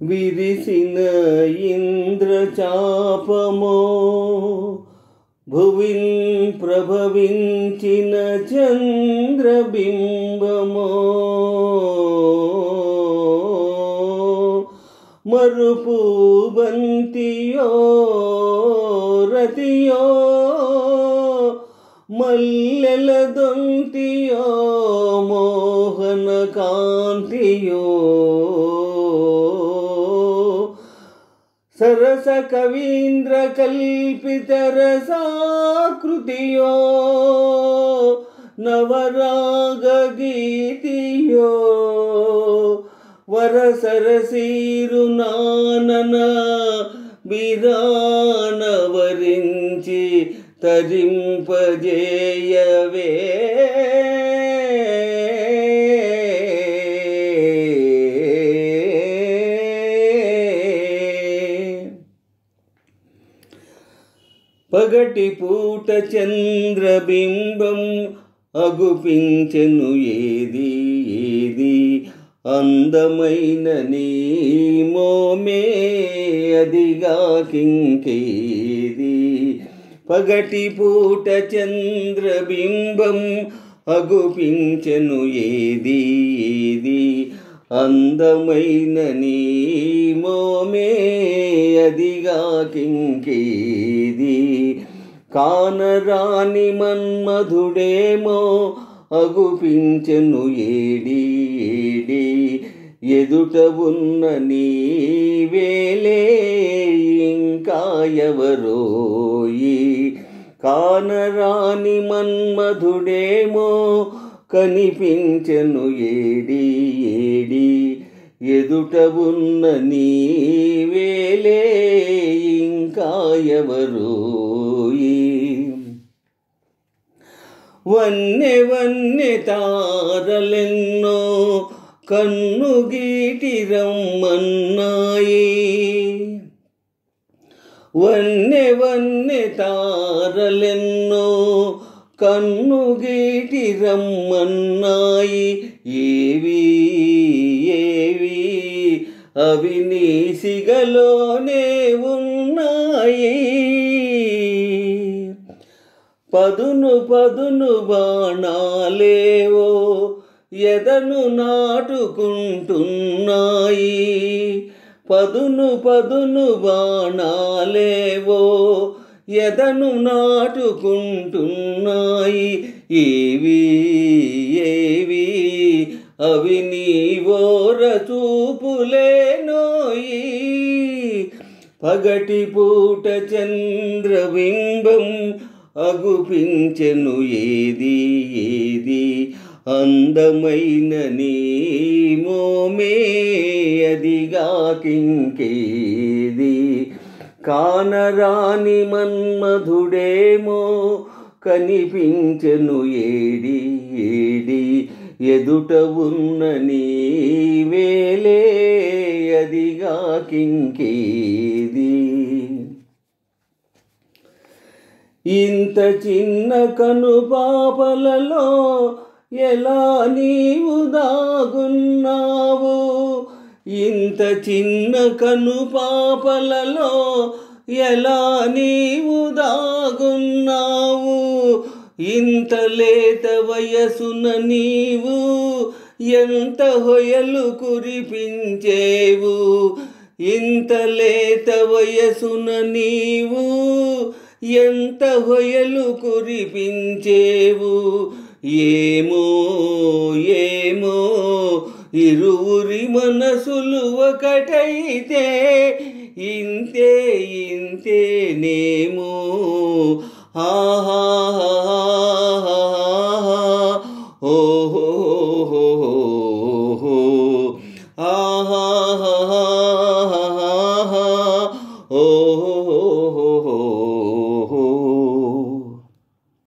విరిసిన ఇంద్రచాపమో భువిన్ ప్రభవించిన చంద్రబింబమో మరుపు బంతియో రతియో మల్లెల దొంతియో మోహన కాంతియో సరస కవీంద్ర కల్పిత రసాకృతియో నవరాగ గీతియో వరసరసీరు నానన బిరాన వరించి తరింపజేయవే పగటి పూట చంద్రబింబం అగుపించెను ఏది ఏది అందమైన నీ మోమే అదిగా కింకేది పగటి పూట చంద్రబింబం అగుపించెను ఏది ఏది అందమైన నీ మోమే అదిగా కింకేది కానరాని మన్మధుడేమో అగుపించెను ఏడి ఏడి ఎదుట ఉన్న నీవేలే ఇంకా ఎవరోయి కానరాని మన్మధుడేమో కనిపించెను ఏడి ఏడి ఎదుట ఉన్న నీవేలే ఇంకా ఎవరోయి వన్నె వన్నె తారలెన్నో కన్ను గీటి రమ్మన్నాయి వన్నె వన్నె తారలెన్నో కన్ను గీటి రమ్మన్నాయి ఏవి ఏవి అవి నీ సిగలోనే ఉన్నాయి పదును పదును బాణాలేవో ఎదను నాటుకుంటున్నాయి పదును పదును బాణాలేవో ఎదను నాటుకుంటున్నాయి ఏవి ఏవి అవి నీ ఓర చూపులేనోయి పగటి పూట చంద్రబింబం అగుపించెను ఏది ఏది అందమైన నీ మోమే అదిగా కింకేది కానరాని మన్మధుడేమో కనిపించెను ఏడి ఏడి ఎదుట ఉన్న నీవేలే అదిగా కింకేది ఇంత చిన్న కనుపాపలలో ఎలా నీవు దాగున్నావు ఇంత చిన్న కనుపాపలలో ఎలా నీవు దాగున్నావు ఇంత లేత వయసున నీవు ఎంత హొయలు కురిపించేవు ఇంత లేత వయసున నీవు ఎంత హొయలు కురిపించేవు ఏమో ఏమో ఇరువురి మనసులు ఒకటైతే ఇంతే ఇంతేనేమో ఆహా